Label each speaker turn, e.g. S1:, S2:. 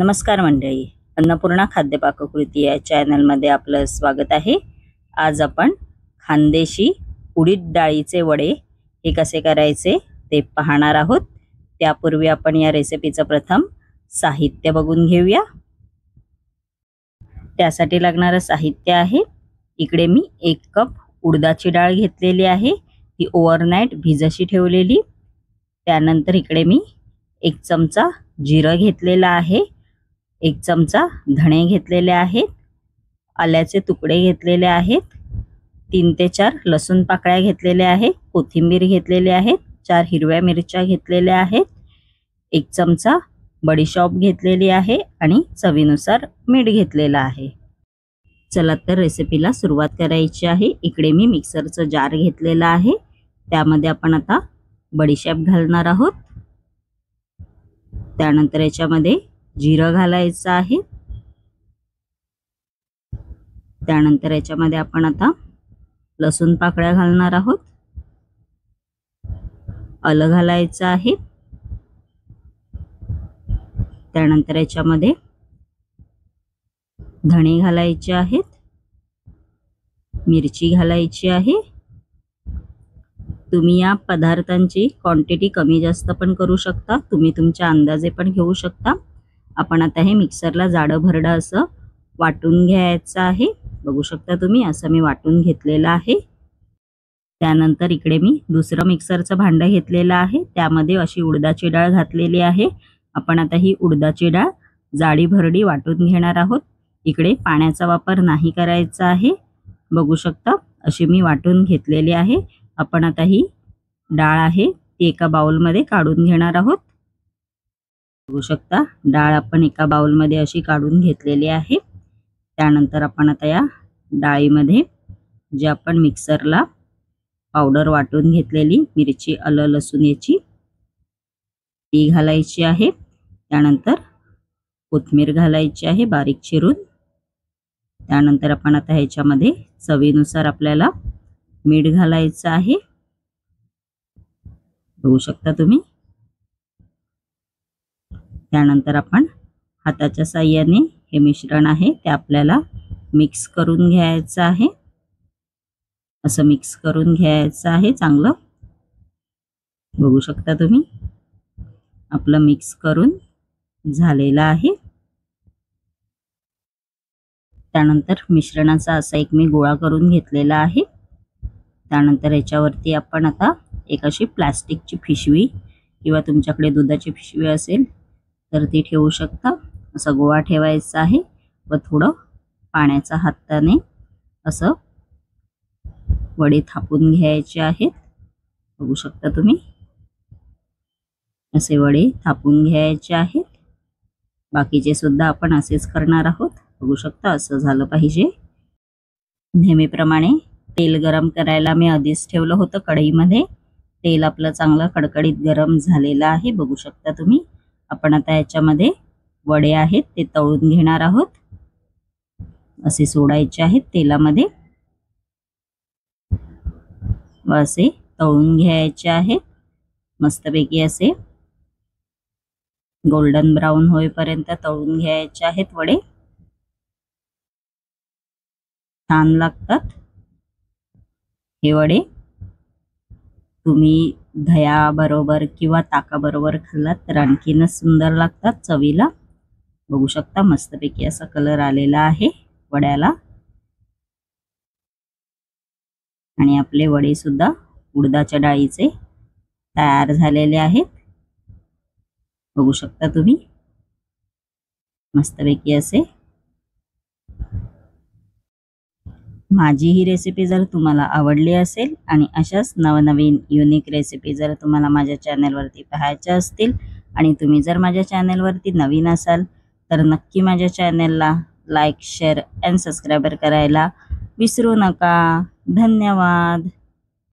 S1: नमस्कार मंडळी, अन्नपूर्णा खाद्य पाककृती या चॅनलमध्ये आपलं स्वागत आहे। आज आपण खानदेशी उडीद डाळीचे वडे हे कसे करायचे ते पाहणार आहोत। त्यापूर्वी आपण या रेसिपीचं प्रथम साहित्य बघून घेऊया। त्यासाठी लागणारं साहित्य आहे, इकडे मी 1 कप उडदाची डाळ घेतलेली आहे, ती ओव्हरनाइट भिजशी ठेवलेली। त्यानंतर इकडे मी 1 चमचा जिरं घेतलेला आहे, 1 चमचा धणे घेतलेले आहेत, आल्याचे तुकडे घेतलेले आहेत, 3 ते 4 लसूण पाकळ्या घेतलेल्या आहेत, कोथिंबीर घेतलेली आहे, 4 हिरव्या मिरच्या घेतलेल्या आहेत, 1 चमचा बडीशॉप घेतलेली आहे आणि चवीनुसार मीठ घेतलेलं आहे। चला तर रेसिपीला सुरुवात करायची आहे। इकडे मी मिक्सरचं जार घेतलेला आहे, त्यामध्ये आपण आता बडीशॉप घालणार आहोत। त्यानंतर याच्यामध्ये जिरं घालायचं आहे। त्यानंतर याच्यामध्ये आपण आता लसूण पाकळ्या घालणार आहोत, आलं घालायचं आहे। त्यानंतर याच्यामध्ये धणे घालायचे आहेत, मिरची घालायची आहे। तुम्ही या पदार्थांची क्वांटिटी कमी जास्त पण करू शकता, तुम्ही तुमच्या अंदाजे पण घेऊ शकता। आपण आता हे मिक्सरला जाडं भरडं असं वाटून घ्यायचं आहे। बघू शकता तुम्ही, असं मी वाटून घेतलेलं आहे। त्यानंतर इकडे मी दुसरं मिक्सरचं भांडं घेतलेलं आहे, त्यामध्ये अशी उडदाची डाळ घातलेली आहे। आपण आता ही उडदाची डाळ जाडी भरडी वाटून घेणार आहोत। इकडे पाण्याचा वापर नाही करायचा आहे। बघू शकता अशी मी वाटून घेतलेली आहे। आपण आता ही डाळ आहे ती एका बाउलमध्ये काढून घेणार आहोत। बघू शकता डाळ आपण एका बाउलमध्ये अशी काढून घेतलेली आहे। त्यानंतर आपण आता या डाळीमध्ये जे आपण मिक्सरला पावडर वाटून घेतलेली मिरची आलं लसूण याची ती घालायची आहे। त्यानंतर कोथिंबीर घालायची आहे बारीक चिरून। त्यानंतर आपण आता ह्याच्यामध्ये चवीनुसार आपल्याला मीठ घालायचं आहे। बघू शकता तुम्ही। त्यानंतर आपण हाताच्या साहाय्याने हे मिश्रण आहे ते आपल्याला मिक्स करून घ्यायचं आहे। असं मिक्स करून घ्यायचं आहे चांगलं। बघू शकता तुम्ही, आपलं मिक्स करून झालेलं आहे। त्यानंतर मिश्रणाचा असा एक मी गोळा करून घेतलेला आहे। त्यानंतर याच्यावरती आपण आता एक अशी प्लास्टिकची पिशवी किंवा तुमच्याकडे दुधाची पिशवी असेल तर ती ठेवू शकता। असा गोळा ठेवायचा आहे व थोडं पाण्याच्या हाताने असं वडे थापून घ्यायचे आहेत। बघू शकता तुम्ही, असे वडे थापून घ्यायचे आहेत। बाकीचे सुद्धा आपण असेच करणार आहोत। बघू शकता असं झालं पाहिजे। नेहमीप्रमाणे तेल गरम करायला मी आधीच ठेवलं होतं कढईमध्ये। तेल आपलं चांगलं कडकडीत गरम झालेलं आहे। बघू शकता तुम्ही। आपण आता याच्यामध्ये वडे आहेत ते तळून घेणार आहोत। असे सोडायचे आहेत तेलामध्ये व असे तळून घ्यायचे आहेत। मस्तपैकी असे गोल्डन ब्राउन होईपर्यंत तळून घ्यायचे आहेत वडे। छान लागतात हे वडे। तुम्ही दह्या बरोबर किंवा ताका बरोबर खाल्लात तर आणखीनच सुंदर लागतात चवीला। बघू शकता मस्तपैकी असा कलर आलेला आहे वड्याला। आणि आपले वडे सुद्धा उडदाच्या डाळीचे तयार झालेले आहेत। बघू शकता तुम्ही, मस्तपैकी असे। माझी ही रेसिपी जर तुम्हाला आवडली असेल आणि अशाच नवनवीन युनिक रेसिपी जर तुम्हाला माझ्या चॅनलवरती पाहायच्या असतील आणि तुम्ही जर माझ्या चॅनलवरती नवीन असाल तर नक्की माझ्या चॅनलला लाईक शेअर अँड सबस्क्राइब करायला विसरू नका। धन्यवाद।